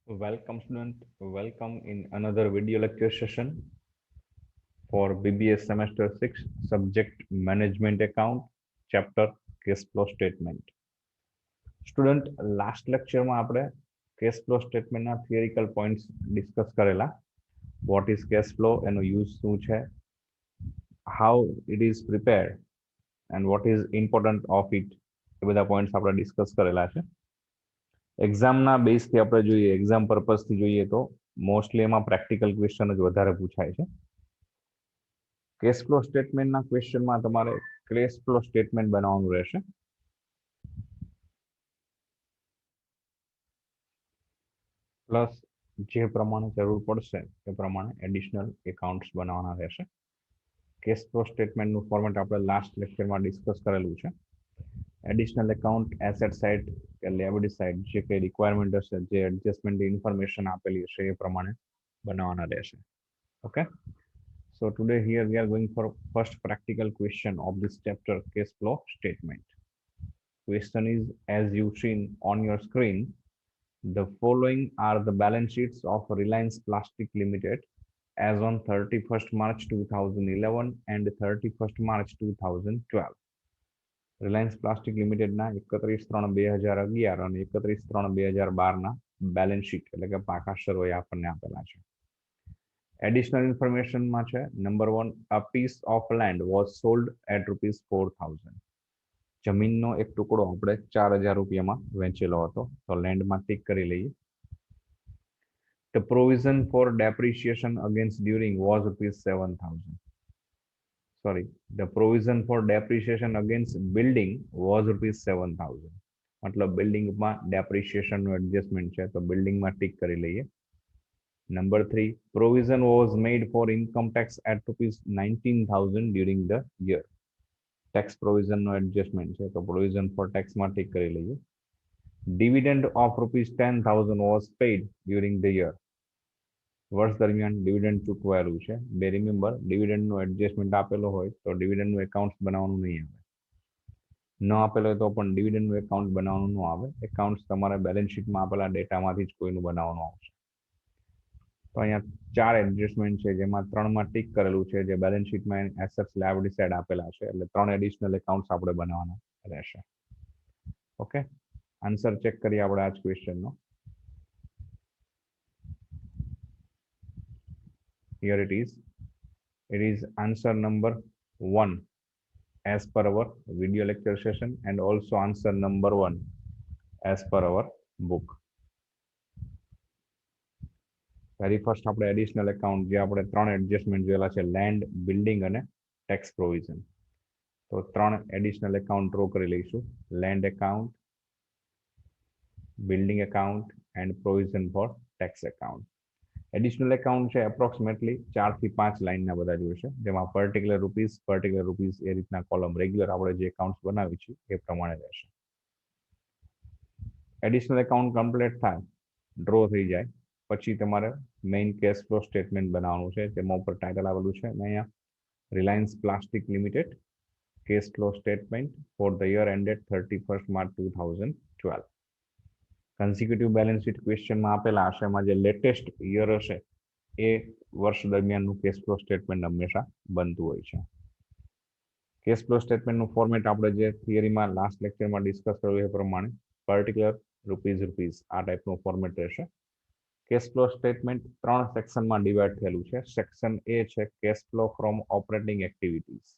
Welcome student, welcome in another video lecture session for BBA semester 6 subject management account chapter cash flow statement. Student last lecture માં આપણે cash flow statement ના theoretical points discuss કરેલા. What is cash flow, એનો use શું છે, how it is prepared and what is important of it, એ બધા points આપણે discuss કરેલા છે. એક્ઝામના બેઝથી આપણે જોઈએ, એક્ઝામ પર્પઝથી જોઈએ તો મોસ્ટલી એમાં પ્રેક્ટિકલ ક્વેશ્ચન જ વધારે પૂછાય છે. કેશ ફ્લો સ્ટેટમેન્ટના ક્વેશ્ચનમાં તમારે કેશ ફ્લો સ્ટેટમેન્ટ બનાવવાનું રહેશે. પ્લસ જે પ્રમાણે જરૂર પડશે એ પ્રમાણે એડિશનલ એકાઉન્ટ્સ બનાવવાના રહેશે. કેશ ફ્લો સ્ટેટમેન્ટનું ફોર્મેટ આપણે લાસ્ટ લેક્ચરમાં ડિસ્કસ કરેલું છે. એડિશનલ એકાઉન્ટ એસેટ સાઇડ કે લાયબિલિટી સાઇડ જે કંઈ રિક્વાયરમેન્ટ હશે, જે એડજસ્ટમેન્ટ ઇન્ફોર્મેશન આપેલી હશે એ પ્રમાણે બનાવવાના રહેશે. Okay, so today here we are going for first practical question of this chapter, cash flow statement. Question is, as you've seen on your screen, the following are the balance sheets of Reliance Plastic Limited as on 31st March 2011 and 31st March 2012. Reliance plastic લિમિટેડના 31/3/2011 અને 31/3/2012ના balance sheet એટલે કે પાકા સરવૈયા આપણને આપેલા છે. Additional ઇન્ફોર્મેશનમાં છે number 1, a piece of land was sold at ₹4,000. જમીનનો એક ટુકડો આપણે 4,000 રૂપિયામાં વેચેલો હતો, તો લેન્ડમાં ટીક કરી લઈએ. The provision for depreciation against during was ₹7,000. Sorry, the provision for depreciation against building was ₹7,000. मतलब બિલ્ડિંગમાં ડેપ્રિસિએશનનું એડજસ્ટમેન્ટ છે, તો બિલ્ડિંગમાં ટીક કરી લઈએ. Number 3, provision was made for income tax at ₹19,000 during the year. Tax provision no adjustment છે, તો provision for tax માં ટીક કરી લઈએ. Dividend of ₹10,000 was paid during the year. વર્ષ દરમિયાન ડિવિડન્ડ ચૂકવાયેલું છે. બે રિમેમ્બર, ડિવિડન્ડનું એડજસ્ટમેન્ટ આપેલો હોય તો ડિવિડન્ડનું એકાઉન્ટ બનાવવાનું નહીં આવે, ન આપેલો હોય તો પણ ડિવિડન્ડનું એકાઉન્ટ બનાવવાનું ન આવે. એકાઉન્ટ તમારે બેલેન્સ શીટમાં આપેલા ડેટામાંથી જ કોઈનું બનાવવાનું આવશે. તો અહીંયા 4 એડજસ્ટમેન્ટ છે, જેમાં 3માં ટીક કરેલું છે, જે બેલેન્સ શીટમાં એસેટ્સ લાયબિલિટી સાઇડ આપેલા છે, એટલે 3 એડિશનલ એકાઉન્ટ્સ આપણે બનાવવાના રહેશે. ઓકે, આન્સર ચેક કરીએ આપણે આ જ ક્વેશ્ચનનો. Here it is. It is answer number 1 as per our video lecture session and also answer number 1 as per our book. Very first આપણે એડિશનલ એકાઉન્ટ જે આપણે 3 એડજસ્ટમેન્ટ જોયેલા છે, લેન્ડ, બિલ્ડિંગ અને ટેક્સ પ્રોવિઝન, તો 3 એડિશનલ એકાઉન્ટ ડ્રો કરી લઈશું. Land account, building account and provision for tax account. Additional account છે એપ્રોક્સિમેટલી 4 થી 5 લાઇનના બધા જોઈશે, જેમાં પર્ટિક્યુલર રૂપીસ એ રીતના કોલમ રેગ્યુલર આપણે જે એકાઉન્ટ્સ બનાવી છે એ પ્રમાણે રહેશે. એડિશનલ એકાઉન્ટ કમ્પ્લીટ થાય, ડ્રો થઈ જાય પછી તમારે મેઇન કેશ ફ્લો સ્ટેટમેન્ટ બનાવવાનું છે, તેમાં ઉપર ટાઇટલ આવેલું છે અને અહીંયા Reliance plastic limited cash flow statement for the year ended 31st March 2012. Consecutive balance sheet ક્વેશ્ચનમાં આપેલા હશે, એમાં જે લેટેસ્ટ યર હશે એ વર્ષ દરમિયાનનું કેશ ફ્લો સ્ટેટમેન્ટ હંમેશા બનતું હોય છે. કેશ ફ્લો સ્ટેટમેન્ટનું ફોર્મેટ આપણે જે થિયરીમાં લાસ્ટ લેક્ચરમાં ડિસ્કસ કર્યું એ પ્રમાણે પર્ટિક્યુલર રૂપીસ આ ટાઈપનું ફોર્મેટ રહેશે. કેશ ફ્લો સ્ટેટમેન્ટ 3 સેક્શનમાં ડિવાઈડ થયેલું છે. સેક્શન એ છે cache flow from operating activities.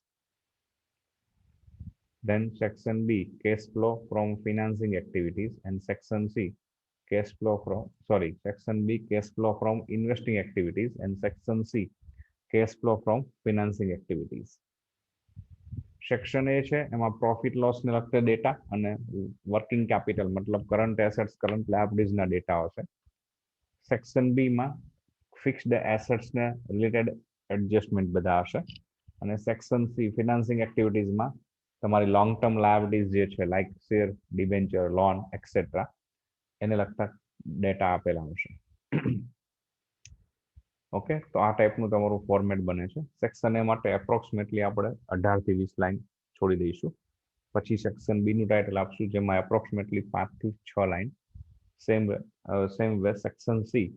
Then section B, cash flow from financing activities, and section C, section B, cash flow from investing activities, and section C, cash flow from financing activities. Section A છે એમાં profit loss ને લગતા data અને working capital મતલબ current assets, current liabilities ના data હશે. Section B માં fixed assets ને રિલેટેડ એડજસ્ટમેન્ટ બધા હશે અને સેક્શન સી ફિનાન્સિંગ એક્ટિવિટીઝમાં તમારી લોંગ ટર્મ લાયબિલિટીઝ જે છે, like share, debenture, loan et cetera, એને લગતા ડેટા આપેલા હશે. ઓકે, તો આ ટાઈપનું તમારું ફોર્મેટ બને છે. સેક્શન એ માટે એપ્રોક્સિમેટલી આપણે 18 થી 20 લાઈન છોડી દઈશું. પછી સેક્શન બી નું ટાઇટલ આપશું, જેમાં એપ્રોક્સિમેટલી 5 થી 6 line same way section C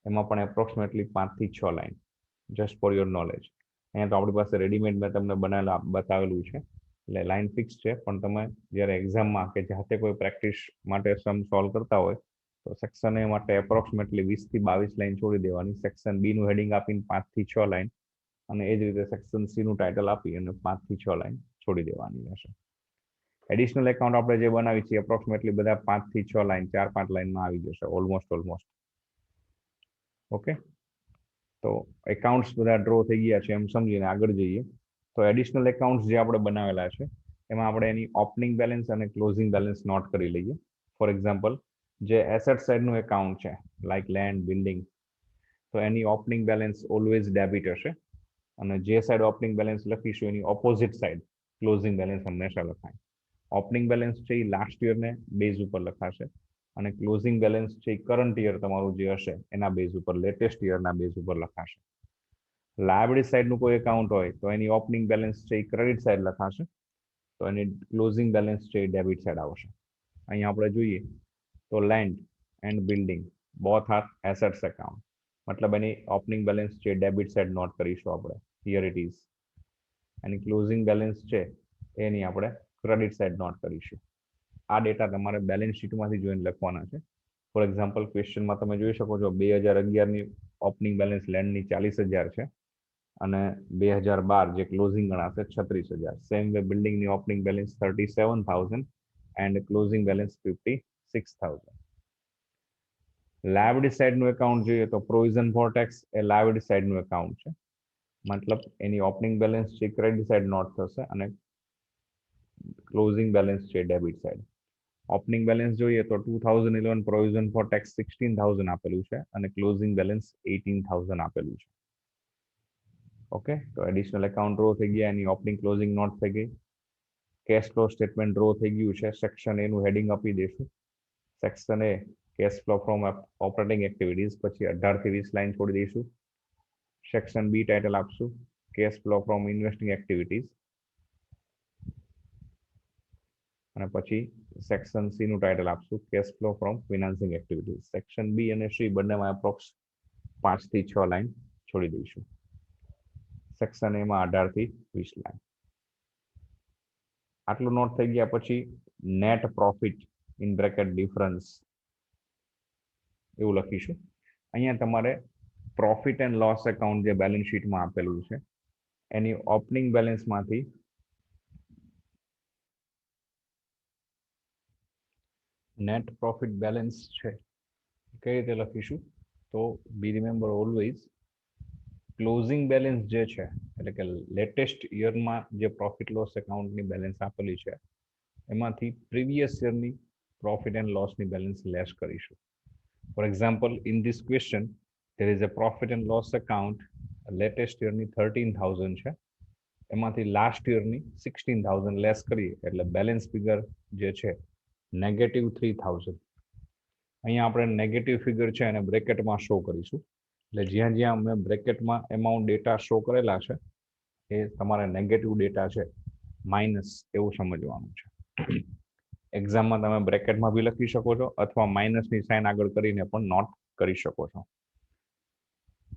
એમાં પણ એપ્રોક્સિમેટલી 5 થી 6 line, just for your knowledge. અહીંયા તો આપણી પાસે રેડીમેડ મેં તમને બતાવેલું છે, એટલે લાઈન ફિક્સ છે, પણ તમે જ્યારે એક્ઝામમાં કે જાતે કોઈ પ્રેક્ટિસ માટે સમ સોલ્વ કરતા હોય તો સેક્શન એ માટે એપ્રોક્સિમેટલી 20 થી 22 લાઈન છોડી દેવાની, સેક્શન બી નું હેડિંગ આપીને 5 થી 6 લાઈન, અને એ જ રીતે સેક્શન સી નું ટાઇટલ આપી અને 5 થી 6 લાઈન છોડી દેવાની રહેશે. એડિશનલ એકાઉન્ટ આપણે જે બનાવી છીએ એપ્રોક્સિમેટલી બધા 5 થી 6 લાઈન, 4-5 લાઈનમાં આવી જશે ઓલમોસ્ટ. ઓકે, તો એકાઉન્ટ્સ બધા ડ્રો થઈ ગયા છે એમ સમજીને આગળ જઈએ. તો એડિશનલ એકાઉન્ટ્સ જે આપણે બનાવેલા છે એમાં આપણે એની ઓપનિંગ બેલેન્સ અને ક્લોઝિંગ બેલેન્સ નોટ કરી લઈએ. ફોર એક્ઝામ્પલ, જે એસેટ સાઇડનું એકાઉન્ટ છે લાઈક લેન્ડ, બિલ્ડિંગ, તો એની ઓપનિંગ બેલેન્સ ઓલવેઝ ડેબિટ હશે, અને જે સાઈડ ઓપનિંગ બેલેન્સ લખીશું એની ઓપોઝિટ સાઈડ ક્લોઝિંગ બેલેન્સ હંમેશા લખાય. ઓપનિંગ બેલેન્સ છે એ લાસ્ટ યરને બેઝ ઉપર લખાશે, અને ક્લોઝિંગ બેલેન્સ છે એ કરંટ યર તમારું જે હશે એના બેઝ ઉપર, લેટેસ્ટ યરના બેઝ ઉપર લખાશે. લાયબિલિટી સાઈડનું કોઈ એકાઉન્ટ હોય તો એની ઓપનિંગ બેલેન્સ છે એ ક્રેડિટ સાઈડ લખાશે, તો એની ક્લોઝિંગ બેલેન્સ છે એ ડેબિટ સાઈડ આવશે. અહીંયા આપણે જોઈએ તો land and building both are assets account, મતલબ એની ઓપનિંગ બેલેન્સ છે ડેબિટ સાઈડ નોટ કરીશું આપણે, here it is. Any closing balance છે એની આપણે ક્રેડિટ સાઈડ નોટ કરીશું. આ ડેટા તમારે બેલેન્સ શીટમાંથી જોઈને લખવાના છે. ફોર એક્ઝામ્પલ, ક્વેશ્ચનમાં તમે જોઈ શકો છો 2011ની ઓપનિંગ બેલેન્સ લેન્ડની 40,000 છે, અને 2012 જે ક્લોઝિંગ ગણાશે 36,000. સેમ વે બિલ્ડિંગની opening balance 37,000 and closing balance 56,000. Liability સાઈડનું એકાઉન્ટ જોઈએ તો પ્રોવિઝન ફોર ટેક્સ એ લાયબિલિટી સાઈડનું એકાઉન્ટ છે, મતલબ એની ઓપનિંગ બેલેન્સ છે ક્રેડિટ સાઈડ નોટ થશે, અને ક્લોઝિંગ બેલેન્સ છે ડેબિટ સાઈડ. ઓપનિંગ બેલેન્સ જોઈએ તો 2011 પ્રોવિઝન ફોર ટેક્સ 16,000 આપેલું છે, અને ક્લોઝિંગ બેલેન્સ 18,000 આપેલું છે. ઓકે, તો એડિશનલ એકાઉન્ટ રો થઈ ગયા, એની ઓપનિંગ ક્લોઝિંગ નોટ થઈ ગઈ. કેશ ફ્લો સ્ટેટમેન્ટ રો થઈ ગયું છે, સેક્શન એ નું હેડિંગ આપી દઈશું. Section A cash flow from operating activities, પછી 18 થી 20 લાઈન છોડી દઈશું. સેક્શન બી ટાઇટલ આપશું cash flow from investing activities, અને પછી સેક્શન સી નું ટાઇટલ આપશું cash flow from financing activities. Section B અને સી બંનેમાં એપ્રોક્સ 5 થી 6 લાઈન છોડી દઈશું. સેક્શન એમાં 18 થી 20 લાઈન. આટલું નોટ થઈ ગયા પછી net profit in bracket difference એવું લખીશું. અહીંયા તમારે પ્રોફિટ એન્ડ લોસ એકાઉન્ટ જે બેલેન્સ શીટમાં આપેલું છે એની ઓપનિંગ બેલેન્સમાંથી નેટ પ્રોફિટ બેલેન્સ છે કઈ રીતે લખીશું, તો બી રિમેમ્બર ઓલવેઝ ક્લોઝિંગ બેલેન્સ જે છે, એટલે કે લેટેસ્ટ યરમાં જે પ્રોફિટ લોસ એકાઉન્ટની બેલેન્સ આપેલી છે એમાંથી પ્રીવિયસ યરની પ્રોફિટ એન્ડ લોસની બેલેન્સ લેસ કરીશું. For example, in this question there is a profit and loss account, latest યરની 13,000 છે, એમાંથી લાસ્ટ યરની 16,000 લેસ કરીએ એટલે બેલેન્સ ફિગર જે છે -3,000. અહીંયા આપણે નેગેટિવ ફિગર છે એને બ્રેકેટમાં શો કરીશું, એટલે જ્યાં જ્યાં અમે બ્રેકેટમાં એમાઉન્ટ ડેટા શો કરેલા છે એ તમારે નેગેટિવ ડેટા છે, માઇનસ એવું સમજવાનું છે. એક્ઝામમાં તમે બ્રેકેટમાં બી લખી શકો છો, અથવા માઇનસની સાઇન આગળ કરીને પણ નોટ કરી શકો છો.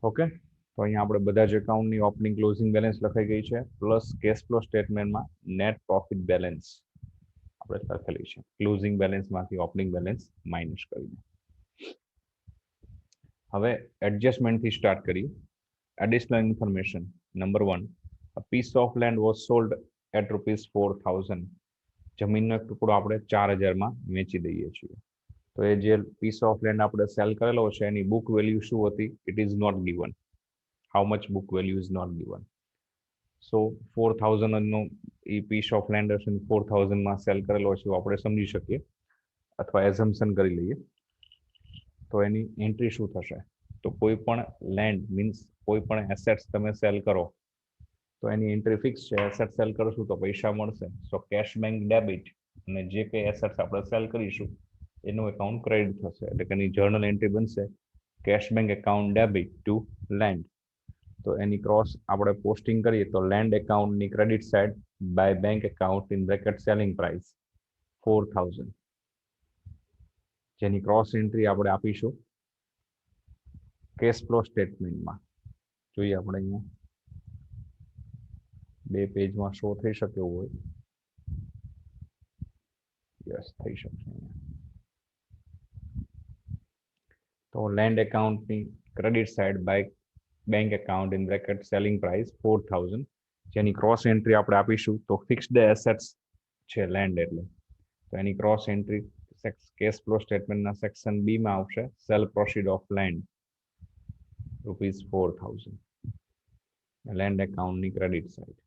ઓકે, તો અહીંયા આપણે બધા જ એકાઉન્ટની ઓપનિંગ ક્લોઝિંગ બેલેન્સ લખાઈ ગઈ છે, પ્લસ કેશ ફ્લો સ્ટેટમેન્ટમાં નેટ પ્રોફિટ બેલેન્સ આપણે લખેલી છે, ક્લોઝિંગ બેલેન્સમાંથી ઓપનિંગ બેલેન્સ માઇનસ કરીને. હવે એડજસ્ટમેન્ટથી સ્ટાર્ટ કરીએ. Additional information number 1, a piece of land was sold at ₹4,000. જમીનનો એક ટુકડો આપણે 4,000માં વેચી દઈએ છીએ. તો એ જે પીસ ઓફ લેન્ડ આપણે સેલ કરેલો છે એની બુક વેલ્યુ શું હતી? It is not given. How much book value is not given. So 4,000 નો એ પીસ ઓફ લેન્ડ હશે, 4,000માં સેલ કરેલો છે એવું આપણે સમજી શકીએ, અથવા એઝમ્પશન કરી લઈએ. તો એની એન્ટ્રી શું થશે? તો કોઈ પણ લેન્ડ મીન્સ કોઈ પણ એસેટ્સ તમે સેલ કરો તો એની એન્ટ્રી ફિક્સ છે, એસેટ સેલ કરશું તો પૈસા મળશે, સો કેશ બેંક ડેબિટ, અને જે કંઈ એસેટ્સ આપણે સેલ કરીશું એનું એકાઉન્ટ ક્રેડિટ થશે, એટલે કે એની જર્નલ એન્ટ્રી બનશે cash bank account debit to land. તો એની ક્રોસ આપણે પોસ્ટિંગ કરીએ તો લેન્ડ એકાઉન્ટની credit side by bank account in bracket selling price 4,000. જેની ક્રોસ એન્ટ્રી આપણે આપીશું કેશ ફ્લો સ્ટેટમેન્ટમાં. જોઈએ આપણે અહીંયા 2 પેજમાં શો થઈ શકે એવું હોય. યસ, થઈ શકશે અહીંયા. તો લેન્ડ એકાઉન્ટની credit side by bank account in bracket selling price 4000, જેની ક્રોસ એન્ટ્રી આપણે આપીશું તો ફિક્સ્ડ એસેટ્સ છે લેન્ડ એટલે, તો એની ક્રોસ એન્ટ્રી કેશ ફ્લો સ્ટેટમેન્ટના સેક્શન બી માં આવશે sale proceed of land ₹4000 land એકાઉન્ટની ક્રેડિટ સાઇડ.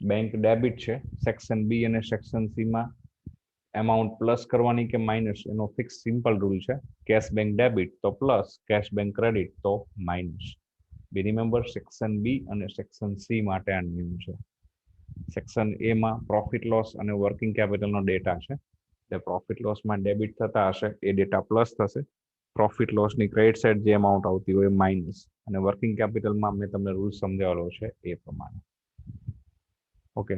બેંક ડેબિટ છે સેક્શન બી અને સેક્શન સી માં એમાઉન્ટ પ્લસ કરવાની કે માઇનસ એનો ફિક્સ સિમ્પલ રૂલ છે. કેશ બેંક ડેબિટ તો પ્લસ, કેશ બેંક ક્રેડિટ તો minus. Be remember section B અને સેક્શન સી માટે આ નિયમ છે. સેક્શન એ માં પ્રોફિટ લોસ અને વર્કિંગ કેપિટલનો ડેટા છે. તે પ્રોફિટ લોસમાં ડેબિટ થતા હશે એ ડેટા પ્લસ થશે. પ્રોફિટ લોસની ક્રેડિટ સાઇડ જે અમાઉન્ટ આવતી હોય માઇનસ, અને વર્કિંગ કેપિટલમાં મેં તમને રૂલ સમજાવેલો છે એ પ્રમાણે. ઓકે,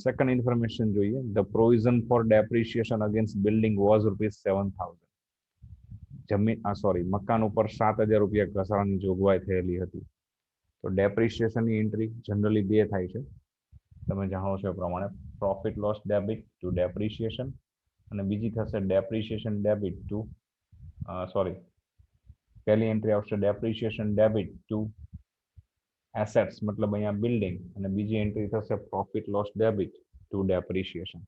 સેકન્ડ ઇન્ફોર્મેશન જોઈએ. The provision four depreciation against building was ₹7,000. મકાન ઉપર ₹7,000 ઘસારાની જોગવાઈ થયેલી હતી. તો ડેપ્રિસિએશનની એન્ટ્રી જનરલી 2 થાય છે, તમે જાણો છો એ પ્રમાણે. Profit loss debit to depreciation, અને બીજી થશે ડેપ્રિસિએશન ડેબિટ ટુ પહેલી એન્ટ્રી આવશે ડેપ્રિસિએશન ડેબિટ ટુ એસેટ્સ, મતલબ અહીંયા બિલ્ડિંગ, અને બીજી એન્ટ્રી થશે profit loss debit to depreciation.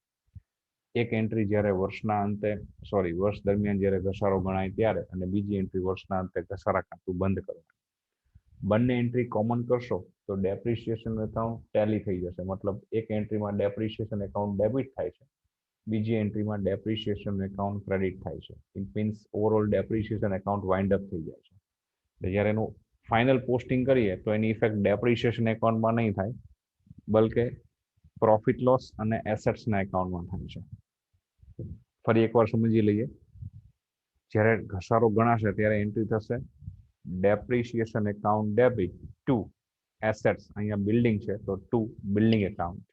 એક એન્ટ્રી જ્યારે વર્ષ દરમિયાન જ્યારે ઘસારો ગણાય ત્યારે, અને બીજી એન્ટ્રી વર્ષના અંતે ઘસારા ખાતું બંધ કરવાનું. બંને એન્ટ્રી કોમન કરશો તો ડેપ્રિસિએશન એકાઉન્ટ ટેલી થઈ જશે, મતલબ એક એન્ટ્રીમાં ડેપ્રિસિએશન એકાઉન્ટ ડેબિટ થાય છે, બીજી એન્ટ્રીમાં ડેપ્રિસિએશન એકાઉન્ટ ક્રેડિટ થાય છે. It means overall depreciation account wind up થઈ જાય છે. જ્યારે એનું ફાઇનલ પોસ્ટિંગ કરીએ તો એની ઇફેક્ટ ડેપ્રિસિએશન એકાઉન્ટમાં નહીં થાય, બલકે પ્રોફિટ લોસ અને એસેટ્સના એકાઉન્ટમાં થાય છે. ફરી એકવાર સમજી લઈએ. જ્યારે ઘસારો ગણાશે ત્યારે એન્ટ્રી થશે depreciation account debit two assets, અહીંયા બિલ્ડિંગ છે તો ટુ બિલ્ડિંગ એકાઉન્ટ.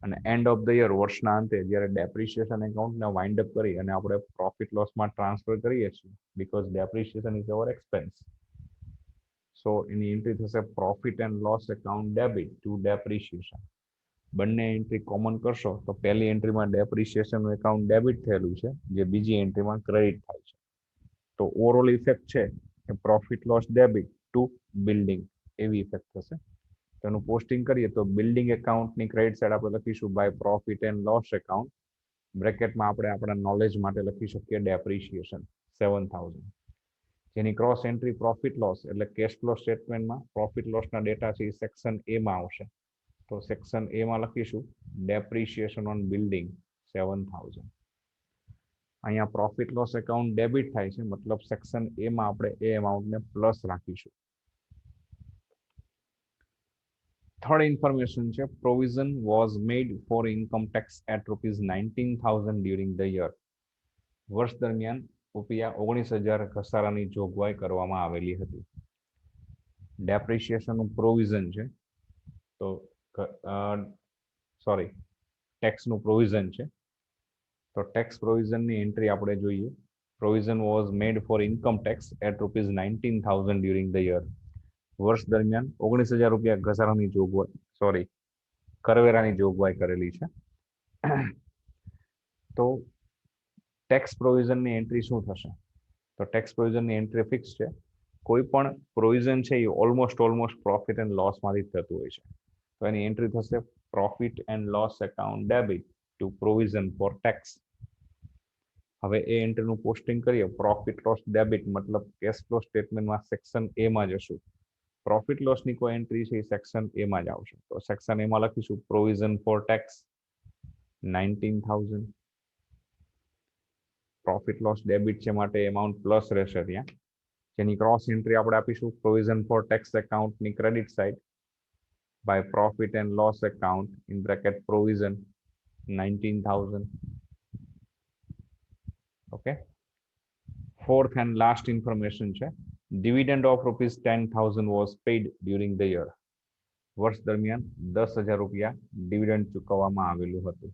અને એન્ડ ઓફ ધ યર, વર્ષના અંતે જ્યારે ડેપ્રિસિએશન એકાઉન્ટને વાઇન્ડ અપ કરી અને આપણે પ્રોફિટ લોસમાં ટ્રાન્સફર કરીએ છીએ, because depreciation is our expense, so એની એન્ટ્રી થશે profit and loss account debit to depreciation. બંને એન્ટ્રી કોમન કરશો તો પહેલી એન્ટ્રીમાં ડેપ્રિસિએશન એકાઉન્ટ ડેબિટ થયેલું છે, જે બીજી એન્ટ્રીમાં ક્રેડિટ થાય છે. તો ઓવરઓલ ઇફેક્ટ છે કે profit loss debit to building એવી ઇફેક્ટ થશે. તેનું પોસ્ટિંગ કરીએ તો બિલ્ડિંગ એકાઉન્ટની ક્રેડિટ સાઇડ આપણે લખીશું by profit and loss account, બ્રેકેટમાં આપણે આપણા નોલેજ માટે લખી શકીએ ડેપ્રિસિએશન 7,000. જેની ક્રોસ એન્ટ્રી પ્રોફિટ લોસ એટલે કેશ ફ્લો સ્ટેટમેન્ટમાં પ્રોફિટ લોસના ડેટા છે એ સેક્શન એ માં આવશે. તો સેક્શન એ માં લખીશું ડેપ્રિસિએશન ઓન બિલ્ડિંગ 7,000. અહીંયા પ્રોફિટ લોસ એકાઉન્ટ ડેબિટ થાય છે, મતલબ સેક્શન એ માં આપણે એ એમાઉન્ટને પ્લસ રાખીશું. થર્ડ ઇન્ફોર્મેશન છે provision was made for income tax at ₹19,000 during the year. વર્ષ દરમિયાન ₹19,000 ઘસારાની જોગવાઈ કરવામાં આવેલી હતી. ડેપ્રિસિએશનનું પ્રોવિઝન છે, તો ટેક્સનું પ્રોવિઝન છે, તો ટેક્સ પ્રોવિઝનની એન્ટ્રી આપણે જોઈએ. Provision was made for income tax at ₹19,000 during the year. વર્ષ દરમિયાન ₹19,000 ઘસારાની જોગવાઈ કરવેરાની જોગવાઈ કરેલી છે. તો ટેક્સ પ્રોવિઝનની એન્ટ્રી શું થશે? તો ટેક્સ પ્રોવિઝનની એન્ટ્રી ફિક્સ છે. કોઈ પણ પ્રોવિઝન છે એ ઓલમોસ્ટ પ્રોફિટ એન્ડ લોસમાંથી થતું હોય છે, તો એની એન્ટ્રી થશે profit and loss account debit two provision for tax. હવે એ એન્ટ્રીનું પોસ્ટિંગ કરીએ પ્રોફિટ લોસ ડેબિટ, મતલબ કેશ ફ્લો સ્ટેટમેન્ટમાં સેક્શન એ માં જશું. પ્રોફિટ લોસની કોઈ એન્ટ્રી છે એ સેક્શન એ માં જ આવશે, તો સેક્શન એ માં લખીશું provision for tax 19,000. Profit loss debit છે માટે એમાઉન્ટ પ્લસ રહેશે ત્યાં, જેની ક્રોસ એન્ટ્રી આપણે આપીશું પ્રોવિઝન ફોર ટેક્સ એકાઉન્ટની credit side by profit and loss account in bracket provision 19,000. Okay, fourth and last information છે dividend of ₹10,000 was paid during the year. વર્ષ દરમિયાન ₹10,000 ડિવિડન્ડ ચૂકવવામાં આવેલું હતું.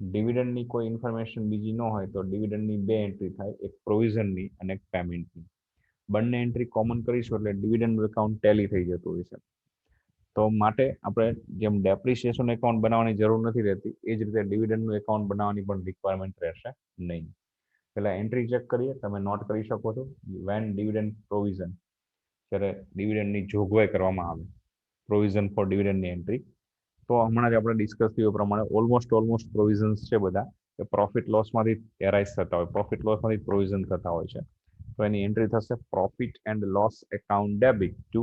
ડિવિડન્ડની કોઈ ઇન્ફોર્મેશન બીજી ન હોય તો ડિવિડન્ડની બે એન્ટ્રી થાય, એક પ્રોવિઝનની અને એક પેમેન્ટની. બંને એન્ટ્રી કોમન કરીશું એટલે ડિવિડન્ડ એકાઉન્ટ ટેલી થઈ જતું હોય છે. તો માટે આપણે જેમ ડેપ્રિસિએશન એકાઉન્ટ બનાવવાની જરૂર નથી રહેતી, એ જ રીતે ડિવિડન્ડનું એકાઉન્ટ બનાવવાની પણ રિક્વાયરમેન્ટ રહેશે નહીં. પેલા એન્ટ્રી ચેક કરીએ, તમે નોટ કરી શકો છો. વેન ડિવિડન્ડ પ્રોવિઝન, જ્યારે ડિવિડન્ડની જોગવાઈ કરવામાં આવે, પ્રોવિઝન ફોર ડિવિડન્ડની એન્ટ્રી. તો હમણાં જ આપણે ડિસ્કસ થયું પ્રમાણે ઓલમોસ્ટ પ્રોવિઝન્સ છે બધા કે પ્રોફિટ લોસમાંથી એરાઇઝ થતા હોય, પ્રોફિટ લોસમાંથી પ્રોવિઝન થતા હોય છે. તો એની એન્ટ્રી થશે profit and loss account debit two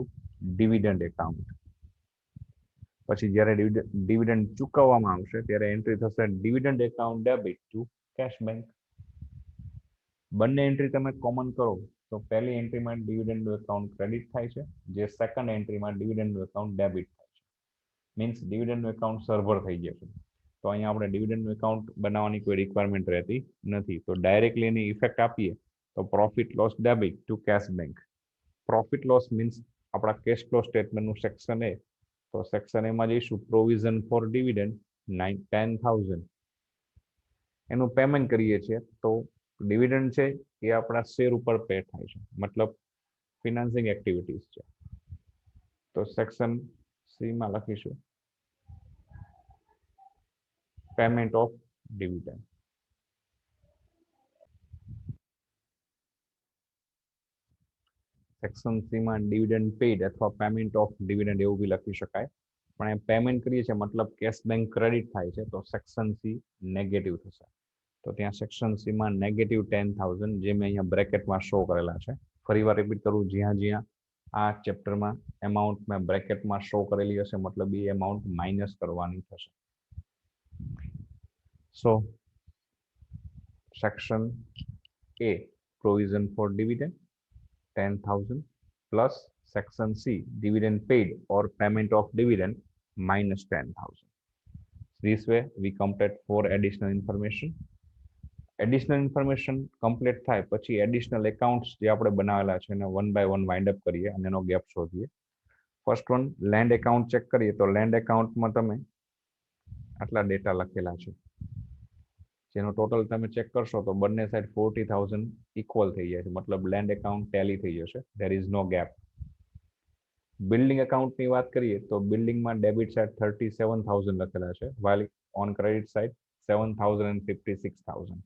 dividend account. પછી જ્યારે ડિવિડન્ડ ચૂકવવામાં આવશે ત્યારે એન્ટ્રી થશે dividend account debit two cash bank. બંને એન્ટ્રી તમે કોમન કરો તો પહેલી એન્ટ્રીમાં ડિવિડન્ડનું એકાઉન્ટ ક્રેડિટ થાય છે, જે સેકન્ડ એન્ટ્રીમાં ડિવિડન્ડનું એકાઉન્ટ ડેબિટ થાય છે. મીન્સ ડિવિડન્ડનું એકાઉન્ટ સર્વર થઈ જશે. તો અહીંયા આપણે ડિવિડન્ડનું એકાઉન્ટ બનાવવાની કોઈ રિક્વાયરમેન્ટ રહેતી નથી. તો ડાયરેક્ટલી એની ઇફેક્ટ આપીએ તો profit loss debit to cash bank. Profit loss means આપણા કેશ ફ્લો સ્ટેટમેન્ટનું સેક્શન એ. તો સેક્શન એમાં જઈશું પ્રોવિઝન ફોર ડિવિડન્ડ 10,000. એનું પેમેન્ટ કરીએ છીએ તો ડિવિડન્ડ છે એ આપણા શેર ઉપર પે થાય છે, મતલબ ફિનાન્સિંગ એક્ટિવિટીઝ છે. તો સેક્શન સી માં લખીશું payment of dividend. Section C માં ડિવિડન્ડ પેડ અથવા પેમેન્ટ ઓફ ડિવિડન્ડ એવું બી લખી શકાય. પણ એ પેમેન્ટ કરીએ છીએ મતલબ કેશ બેંક ક્રેડિટ થાય છે, તો સેક્શન સી નેગેટિવ થશે. તો ત્યાં સેક્શન સી માં -10,000 જે મેં અહીંયા બ્રેકેટમાં શો કરેલા છે. ફરીવાર રિપીટ કરું, જ્યાં જ્યાં આ ચેપ્ટરમાં એમાઉન્ટ મેં બ્રેકેટમાં શો કરેલી હશે મતલબ એ એમાઉન્ટ માઇનસ કરવાની થશે. So section A provision for dividend 10,000 plus section C dividend paid or payment of dividend -10,000. This way we complete 4 additional information. Additional information complete થાય પછી એડિશનલ એકાઉન્ટ્સ જે આપણે બનાવેલા છે એને 1 by 1 વાઇન્ડ અપ કરીએ અને એનો ગેપ શોધીએ. First one land account check કરીએ તો લેન્ડ એકાઉન્ટમાં તમે આટલા ડેટા લખેલા છે, જેનો ટોટલ તમે ચેક કરશો તો બંને સાઈડ 40,000 ઇક્વલ થઈ જાય છે, મતલબ લેન્ડ એકાઉન્ટ ટેલી થઈ જશે. There is no gap. Building એકાઉન્ટની વાત કરીએ તો બિલ્ડિંગમાં ડેબિટ સાઈડ 37,000 લખેલા છે, while on credit side 7,056,000.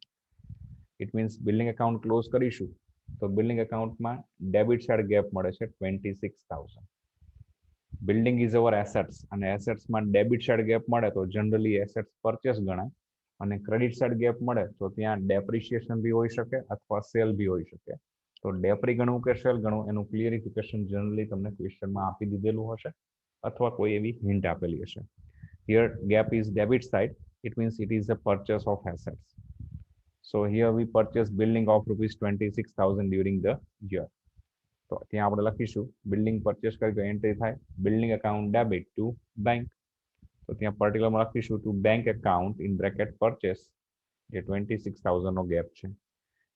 It means building account close કરીશું તો બિલ્ડિંગ એકાઉન્ટમાં ડેબિટ સાઈડ ગેપ મળે છે 26,000. બિલ્ડિંગ ઇઝ અવર એસેટ્સ અને એસેટ્સમાં ડેબિટ સાઈડ ગેપ મળે તો જનરલી એસેટ્સ પરચેસ ગણાય, અને ક્રેડિટ સાઈડ ગેપ મળે તો ત્યાં ડેપ્રિશિએશન બી હોઈ શકે અથવા સેલ બી હોઈ શકે. તો ડેપ્રી ગણવું કે સેલ ગણવું એનું ક્લિયરિફિકેશન જનરલી તમને ક્વેશ્ચનમાં આપી દીધેલું હશે અથવા કોઈ એવી હિન્ટ આપેલી હશે. Here gap is debit side, it means it is a purchase of assets. So here we purchase building of ₹26,000 during the year. તો ત્યાં આપણે લખીશું બિલ્ડિંગ પરચેસ કરી તો એન્ટ્રી થાય building account debit to bank. તો ત્યાં પર્ટિક્યુલરમાં લખીશું to bank account in bracket purchase, જે 26,000 નો ગેપ છે,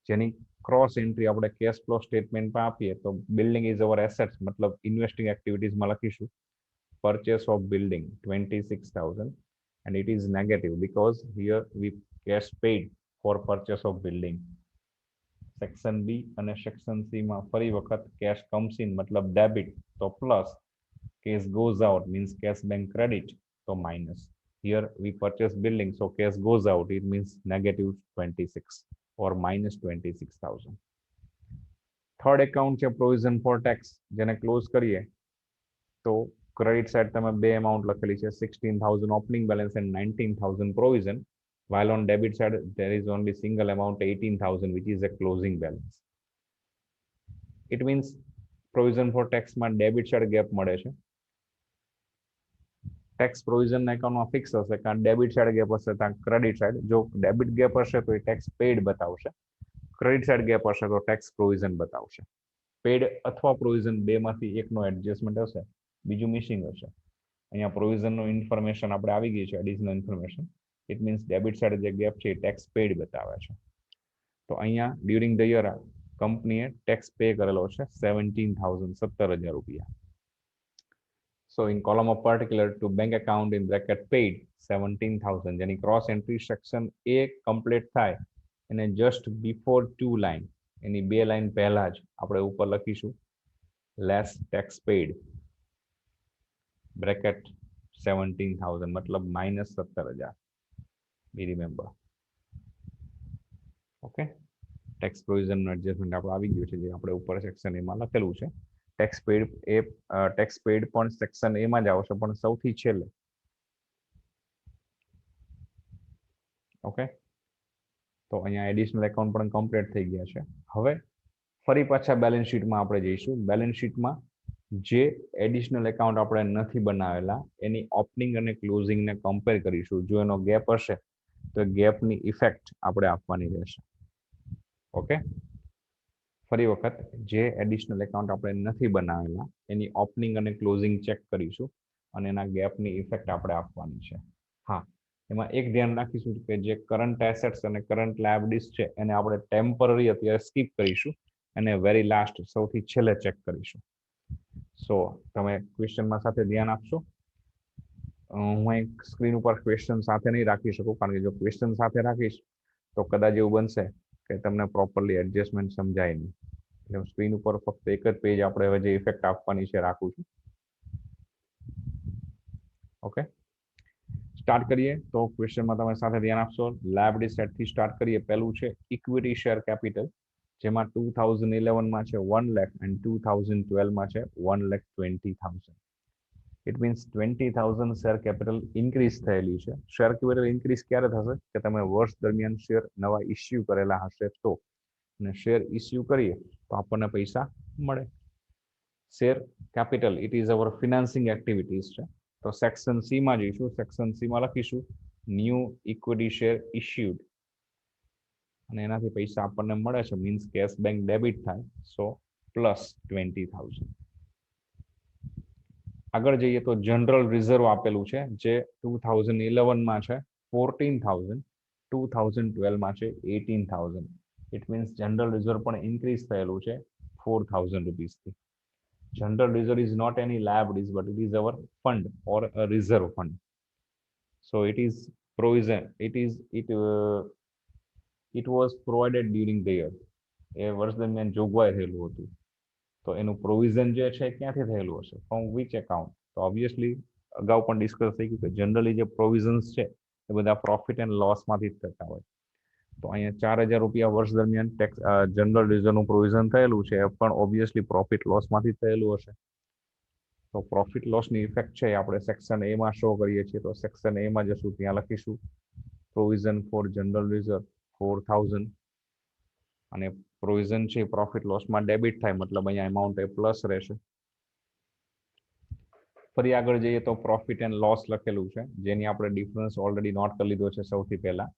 જેની ક્રોસ એન્ટ્રી આપણે કેશ ફ્લો સ્ટેટમેન્ટમાં આપીએ તો બિલ્ડિંગ ઇઝ અવર એસેટ્સ મતલબ ઇન્વેસ્ટિંગ એક્ટિવિટીઝમાં લખીશું purchase of building 26,000 and it is negative because here we cash paid for purchase of building. Section B અને સેક્શન સી માં ફરી વખત કેશ કમ્સ ઇન મતલબ ડેબિટ તો plus, cash goes out means cash bank credit તો minus. Here we purchase building so cash goes out, it means -26 or -26,000. Third account છે provision for tax, જેને close કરીએ તો ક્રેડિટ સાઈડ તમે બે amount લખેલી છે 16,000 opening balance and 19,000 provision, while on debit side there is only single amount 18,000 which is a closing balance. It means provision for tax માં debit side gap મળે છે. ટેક્સ પ્રોવિઝન એકાઉન્ટમાં fix હશે, કારણ ડેબિટ સાઈડ ગેપ હશે ત્યાં credit side, જો debit gap હશે તો એ ટેક્સ પેડ બતાવશે, ક્રેડિટ સાઈડ ગેપ હશે તો ટેક્સ પ્રોવિઝન બતાવશે. પેડ અથવા પ્રોવિઝન બેમાંથી એકનો એડજસ્ટમેન્ટ હશે, બીજું મિસિંગ હશે. અહીંયા પ્રોવિઝનનો ઇન્ફોર્મેશન આપણે આવી ગઈ છે additional information, it means debit side જે ગેપ છે એ ટેક્સ પેડ બતાવે છે. તો અહીંયા ડ્યુરિંગ ધ યર કંપનીએ ટેક્સ પે કરેલો છે 17,000 ₹17,000. So in column of particular to bank account in bracket paid 17,000 જેની cross entry section A complete થાય અને just before two line એની બે line પહેલા જ આપણે ઉપર લખીશું less tax paid bracket 17,000 मतलब minus 17,000. We remember. Okay. Tax provision adjustment આપણે આવી ગયું છે જે આપણે ઉપર સેક્શન એ માં લખેલું છે ટેક્સ પેડ પણ સેક્શન એ માં જ આવશે પણ સૌથી છેલ્લે ઓકે તો અહીંયા એડિશનલ એકાઉન્ટ પણ કમ્પ્લીટ થઈ ગયા છે હવે ફરી પાછા બેલેન્સ શીટમાં આપણે જઈશું બેલેન્સ શીટમાં જે એડિશનલ એકાઉન્ટ આપણે નથી બનાવેલા એની ઓપનિંગ અને ક્લોઝિંગ ને કમ્પેર કરીશું જો એનો ગેપ હશે તો ગેપની ઇફેક્ટ આપણે આપવાની રહેશે ઓકે ફરી વખત જે એડિશનલ એકાઉન્ટ આપણે નથી બનાવેલા એની ઓપનિંગ અને ક્લોઝિંગ ચેક કરીશું અને એના ગેપની ઇફેક્ટ આપણે આપવાની છે હા એમાં એક ધ્યાન રાખીશું કે જે કરંટ એસેટ્સ અને કરંટ લાયબિલિટીઝ છે એને આપણે ટેમ્પરરી અત્યારે સ્કીપ કરીશું અને વેરી લાસ્ટ સૌથી છેલ્લે ચેક કરીશું સો તમે ક્વેશ્ચનમાં સાથે ધ્યાન આપશો હું એક સ્ક્રીન ઉપર ક્વેશ્ચન સાથે નહીં રાખી શકું કારણ કે જો ક્વેશ્ચન સાથે રાખીશ તો કદાચ એવું બનશે કે તમને પ્રોપરલી એડજસ્ટમેન્ટ સમજાય નહીં એટલે હું સ્ક્રીન ઉપર ફક્ત એક જ પેજ આપણે હવે જે ઇફેક્ટ આપવાની છે રાખું છું ઓકે સ્ટાર્ટ કરીએ તો ક્વેશ્ચનમાં તમે સાથે ધ્યાન આપશો લાયબિલિટી સેટ થી સ્ટાર્ટ કરીએ પહેલું છે ઇક્વિટી શેર કેપિટલ જેમાં 2011 માં છે 1 લાખ અને 2012 માં છે 1,20,000 it means 20,000 share capital increase થયેલી છે શેર કેપિટલ ઇન્ક્રીઝ ક્યારે થશે કે તમે વર્ષ દરમિયાન શેર નવા ઇસ્યુ કરેલા હશે તો અને શેર ઇસ્યુ કરીએ તો આપણને પૈસા મળે share capital it is our financing activities છે તો સેક્શન સી માં જઈશું સેક્શન સી માં લખીશું ન્યૂ ઇક્વિટી શેર ઇસ્યુડ અને એનાથી પૈસા આપણને મળે છે મીન્સ કેશ બેંક ડેબિટ થાય સો પ્લસ 20,000 આગળ જઈએ તો જનરલ રિઝર્વ આપેલું છે જે 2011 માં છે 14,000 2012 માં છે 18,000 ઇટ મીન્સ જનરલ રિઝર્વ પણ ઇન્ક્રીઝ થયેલું છે 4,000 રૂપીસ થી general reserve is not any liabilities but it is our fund or a reserve fund so it is provision it was provided during the year એ વર્ષ દરમિયાન જોગવાઈ થયેલું હતું તો એનું પ્રોવિઝન જે છે ક્યાંથી થયેલું હશે ફ્રોમ વિચ એકાઉન્ટ તો ઓબ્વિયસલી અગાઉ પણ ડિસ્કસ થઈ ગયું કે જનરલી જે પ્રોવિઝન્સ છે એ બધા પ્રોફિટ એન્ડ લોસમાંથી જ થતા હોય તો અહીંયા 4,000 રૂપિયા વર્ષ દરમિયાન ટેક્સ જનરલ રિઝર્વનું પ્રોવિઝન થયેલું છે એ પણ ઓબ્વિયસલી પ્રોફિટ લોસમાંથી જ થયેલું હશે તો પ્રોફિટ લોસની ઇફેક્ટ છે આપણે સેક્શન એ માં શો કરીએ છીએ તો સેક્શન એ માં જશું ત્યાં લખીશું પ્રોવિઝન ફોર જનરલ રિઝર્વ 4,000 અને પ્રોવિઝન છે પ્રોફિટ લોસમાં ડેબિટ થાય મતલબ અહીંયા એમાઉન્ટ એ પ્લસ રહેશે ફરી આગળ જઈએ તો પ્રોફિટ એન્ડ લોસ લખેલું છે જેની આપણે ડિફરન્સ ઓલરેડી નોટ કરી લીધો છે સૌથી પહેલા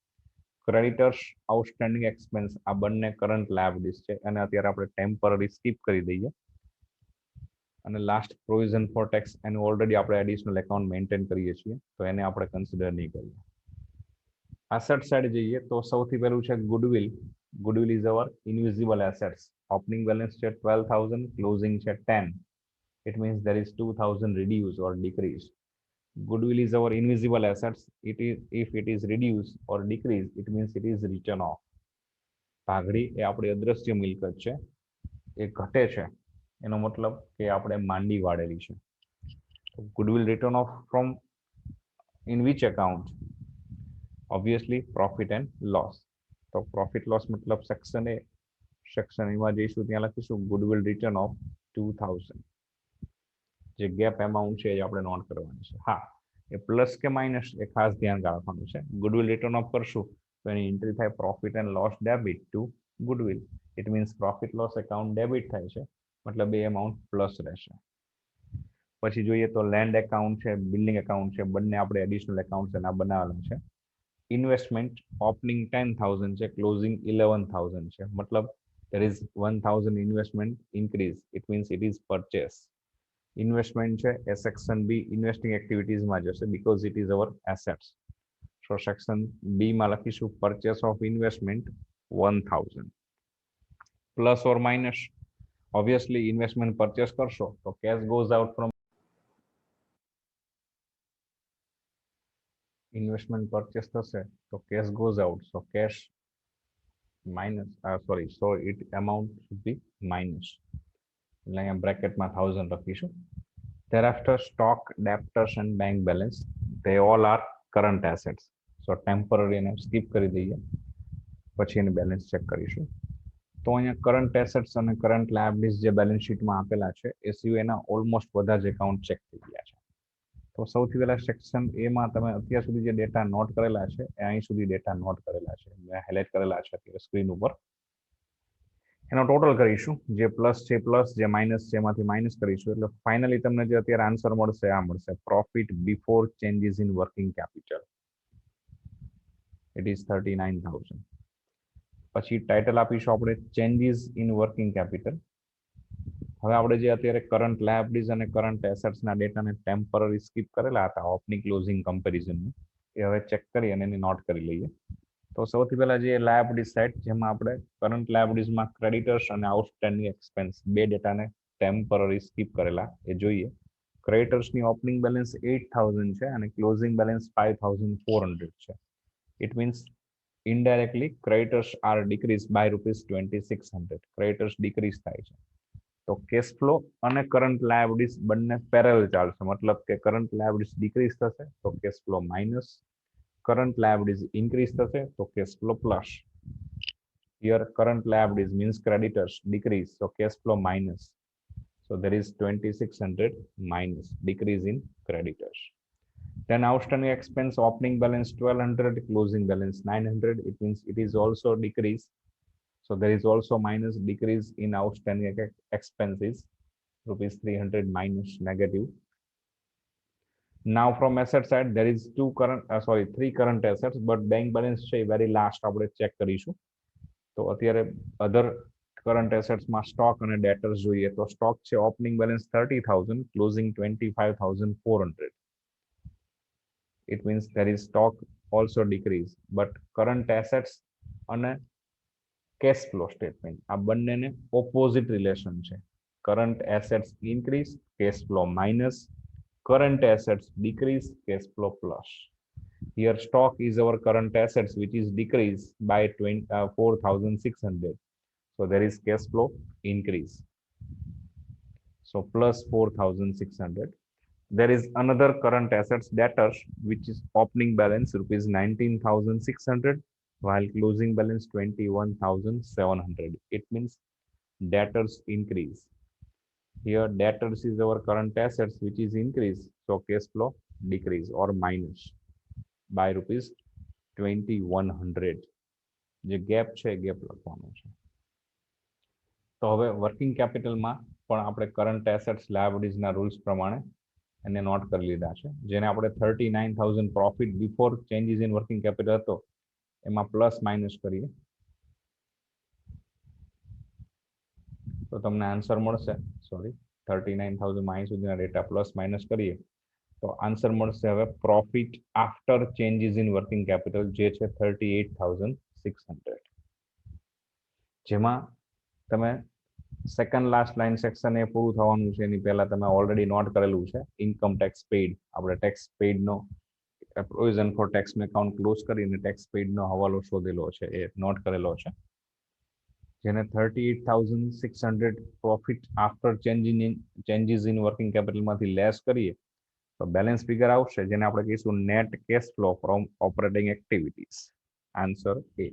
ક્રેડિટર્સ આઉટસ્ટેન્ડિંગ એક્સપેન્સ આ બંને કરંટ લાયબિલિટીઝ છે અને અત્યારે આપણે ટેમ્પરરી સ્કીપ કરી દઈએ અને લાસ્ટ પ્રોવિઝન ફોર ટેક્સ એનું ઓલરેડી આપણે એડિશનલ એકાઉન્ટ મેન્ટેન કરીએ છીએ તો એને આપણે કન્સિડર નહીં કરીએ એસેટ સાઇડ જઈએ તો સૌથી પહેલું છે goodwill is our invisible assets opening balance છે 12,000 ક્લોઝિંગ છે 10 it means there is 2,000 reduced or decreased goodwill is our invisible assets if it is reduced or decreased it means it is written off પાઘડી એ આપણી અદ્રશ્ય મિલકત છે એ ઘટે છે એનો મતલબ કે આપણે માંડી વાળેલી છે goodwill written off from in which account obviously profit and loss તો profit loss મતલબ સેક્શન એ માં જઈશું ત્યાં લખીશું goodwill written off 2,000 જે ગેપ એમાઉન્ટ છે એ આપણે નોટ કરવાની છે હા એ પ્લસ કે માઇનસ એ ખાસ ધ્યાન રાખવાનું છે ગુડવિલ રિટર્ન ઓફ કરશું તો એની એન્ટ્રી થાય profit and loss debit to goodwill it means profit loss account debit થાય છે મતલબ એ એમાઉન્ટ પ્લસ રહેશે પછી જોઈએ તો લેન્ડ એકાઉન્ટ છે બિલ્ડિંગ એકાઉન્ટ છે બંને આપણે એડિશનલ એકાઉન્ટ એના બનાવેલા છે ઇન્વેસ્ટમેન્ટ ઓપનિંગ 10,000 છે ક્લોઝિંગ 11,000 છે મતલબ there is 1,000 investment increase it means it is purchase investment છે એ સેક્શન બી ઇન્વેસ્ટિંગ એક્ટિવિટીઝ માં જશે because it is our assets so section B માં લખીશું purchase of investment 1,000 plus or minus obviously investment purchase કરશો તો cash goes out from investment purchase થશે તો cash goes out, so cash minus sorry, so it amount should be minus, એટલે અહીંયા બ્રેકેટમાં 1000 લખીશું. thereafter stock, debtors and bank balance, they all are current assets. So temporary એને skip કરી દઈએ, પછી એની balance check કરીશું. તો અહીંયા કરંટ એસેટ્સ અને કરંટ લાયબિલિટીઝ જે બેલેન્સ શીટમાં આપેલા છે એ સિવાયના ઓલમોસ્ટ બધા જ એકાઉન્ટ ચેક થઈ ગયા છે. તો સૌથી પહેલા સેક્શન એમાં તમે અત્યાર સુધી જે ડેટા નોટ કરેલા છે એ અહીં સુધી ડેટા નોટ કરેલા છે, મેં હાઇલાઇટ કરેલા છે અત્યારે સ્ક્રીન ઉપર. એનો ટોટલ કરીશું, જે પ્લસ છે પ્લસ, જે માઇનસ છે એમાંથી માઇનસ કરીશું, એટલે ફાઇનલી તમને જે અત્યારે આન્સર મળશે આ મળશે, profit before changes in working capital. It is 39,000. પછી ટાઇટલ આપીશું આપણે ચેન્જીસ ઇન વર્કિંગ કેપિટલ. હવે આપણે જે અત્યારે કરંટ લાયબિલિટીઝ અને કરંટ એસેટ્સના ડેટાને ટેમ્પરરી સ્કીપ કરેલા હતા ઓપનિંગ ક્લોઝિંગ કમ્પેરિઝનનું, એ હવે ચેક કરી અને એની નોટ કરી લઈએ. તો સૌથી પહેલા જે લાયબિલિટી સાઇડ, જેમાં આપણે કરંટ લાયબિલિટીઝમાં ક્રેડિટર્સ અને આઉટસ્ટેન્ડિંગ એક્સપેન્સ બે ડેટાને ટેમ્પરરી સ્કીપ કરેલા એ જોઈએ. ક્રેડિટર્સની ઓપનિંગ બેલેન્સ 8,000 છે અને ક્લોઝિંગ બેલેન્સ 5,400 છે. It means indirectly creditors are decreased by ₹2600. creditors decrease થાય છે. તો કેશ ફ્લો અને કરંટ લાયબિલિટીઝ બંને પેરેલલ ચાલશે, મતલબ કે કરંટ લાયબિલિટીઝ ડિક્રીઝ થશે તો cash flow minus, current liabilities increase થશે તો cash flow plus. Here current liabilities means creditors decrease, so cash flow minus. So there is 2600 minus decrease in creditors. Then outstanding expense, opening balance 1200, closing balance 900. It means it is also decrease. So there is also minus decrease in outstanding expenses, ₹300 minus negative. Now from asset side, there is three current assets, but bank balance છે very last આપણે check કરીશું. તો અત્યારે અધર current એસેટ્સમાં stock અને ડેટર્સ જોઈએ તો stock છે opening balance 30,000, closing 25,400. It means there is stock also decrease, but current assets અને કેશ ફ્લો સ્ટેટમેન્ટ આ બંનેને ઓપોઝિટ રિલેશન છે. Current assets increase, cash flow minus, current assets decrease, cash flow plus. Here stock is our current assets which is decreased by 4,600. So there is cash flow increase. So plus 4,600. There is another current assets debtors which is opening balance ₹19,600 while closing balance 21,700. It means debtors increase. Here debtors is our current assets which is increase, so cash flow decrease or minus by ₹2,100. જે gap છે gap લખવાનું છે. તો હવે working કેપિટલમાં પણ આપણે current assets લાયબિલિટીઝના rules પ્રમાણે એને નોટ કરી લીધા છે, જેને આપણે 39,000 profit before changes in working capital હતો એમાં પ્લસ માઇનસ કરીએ તો તમને આન્સર મળશે, સોરી 39,000 માં અહીં સુધીના ડેટા પ્લસ માઇનસ કરીએ તો આન્સર મળશે હવે profit after changes in working capital, જે છે 38,600. જેમાં તમે second last line section A પૂરું થવાનું છે એની પહેલા તમે ઓલરેડી નોટ કરેલું છે ઇન્કમ ટેક્સ પેઇડ. આપણે ટેક્સ પેઇડનો provision for tax account close કરીને ટેક્સ પેઇડનો હવાલો શોધેલો છે, એ નોટ કરેલો છે, જેને 38,600 profit after changes in working કેપિટલમાંથી લેસ કરીએ તો બેલેન્સ ફિગર આવશે, જેને આપણે કહીશું net cash flow from operating activities. Answer A.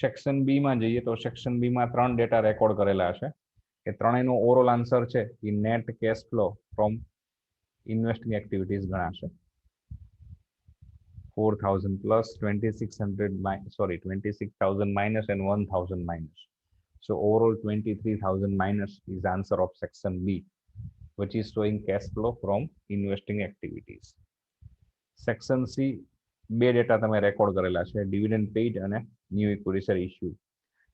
Section B માં જઈએ તો સેક્શન બી માં 3 ડેટા રેકોર્ડ કરેલા છે, એ ત્રણેયનો ઓવરઓલ આન્સર છે એ net cash flow from investing activities ગણાશે. 4,000 plus 26,000 minus and 1,000 minus. So overall 23,000 minus is the answer of section B, which is showing cash flow from investing activities. Section C બે data તમે record કરેલા છે, dividend paid અને new equity share issue,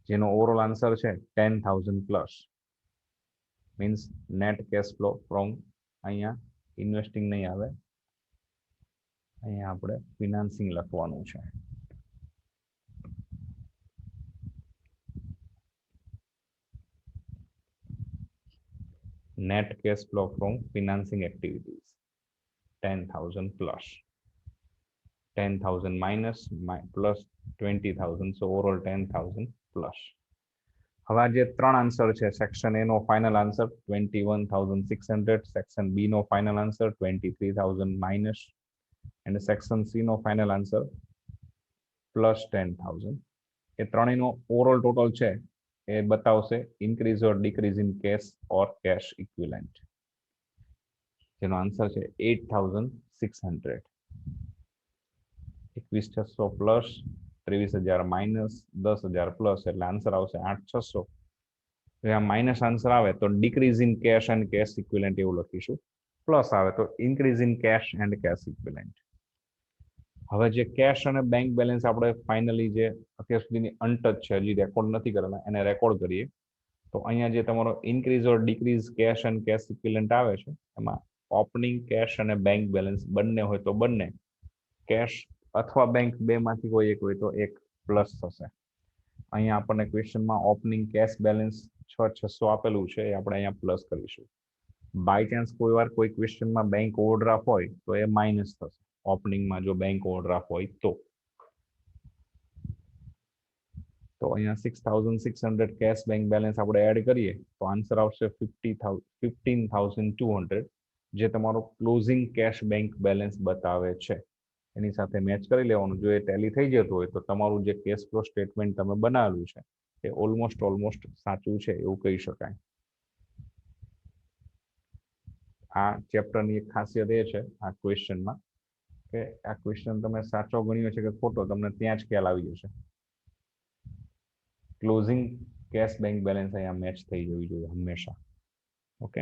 જેનો overall answer છે 10,000 plus. Means net cash flow from, અહીંયા investing નહીં આવે, અહીંયા આપણે ફિનાન્સિંગ લખવાનું છે. net cash flow from financing activities 10,000 plus 10,000 minus plus 20,000, so overall 10,000 plus. હવે આ જે ત્રણ આન્સર છે, સેક્શન એ નો ફાઇનલ આન્સર 21,600, સેક્શન બી નો final answer 23,000 minus and section C નો ફાઇનલ આન્સર પ્લસ 10,000. એ ત્રણેયનો ઓવરઓલ ટોટલ છે એ બતાવશે increase or decrease in cash or cash equivalent, જેનો આન્સર છે 8,600. 21,600 પ્લસ 23,000 માઇનસ 10,000 પ્લસ એટલે આન્સર આવશે 8,600. આ માઇનસ આન્સર આવે તો decrease in cash and cash equivalent એવું લખીશું, પ્લસ આવે તો increase in cash and cash equivalent. હવે જે કેશ અને બેંક બેલેન્સ આપણે ફાઇનલી જે અત્યાર સુધીની અનટચ છે, હજી રેકોર્ડ નથી કરેલા, એને રેકોર્ડ કરીએ તો અહીંયા જે તમારો increase or decrease cash and cash equivalent આવે છે એમાં ઓપનિંગ કેશ અને બેંક બેલેન્સ બંને હોય તો બંને, કેશ અથવા બેંક બેમાંથી કોઈ એક હોય તો એક પ્લસ થશે. અહીંયા આપણને ક્વેશ્ચનમાં ઓપનિંગ કેશ બેલેન્સ 6,600 આપેલું છે, એ આપણે અહીંયા પ્લસ કરીશું. બાય ચાન્સ કોઈ વાર કોઈ ક્વેશ્ચનમાં બેંક ઓવરડ્રાફ્ટ હોય તો એ માઇનસ થશે, ઓપનિંગમાં જો બેંક ઓવરડ્રાફ્ટ હોય તો અહીંયા 6,600 કેશ બેંક બેલેન્સ આપણે એડ કરીએ તો આન્સર આવશે 15,200, જે તમારો ક્લોઝિંગ કેશ બેંક બેલેન્સ બતાવે છે. એની સાથે મેચ કરી લેવાનું. જો એ ટેલી થઈ જતું હોય તો તમારું જે કેશ ફ્લો સ્ટેટમેન્ટ તમે બનાવેલું છે એ ઓલમોસ્ટ સાચું છે એવું કહી શકાય. આ ચેપ્ટરની એક ખાસિયત એ છે આ ક્વેશ્ચનમાં કે આ ક્વેશ્ચન તમે સાચો ગણ્યો છે કે ખોટો તમને ત્યાં જ ખ્યાલ આવી જશે. ક્લોઝિંગ કેશ બેંક બેલેન્સ અહીંયા મેચ થઈ જવી જોઈએ હંમેશા. Okay,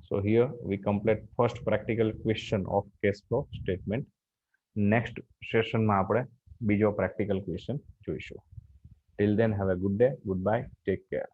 so here we complete first practical question of cache flow statement. Next સેશનમાં આપણે બીજો પ્રેક્ટિકલ ક્વેશ્ચન જોઈશું. Till then have a good day, good bye, take care.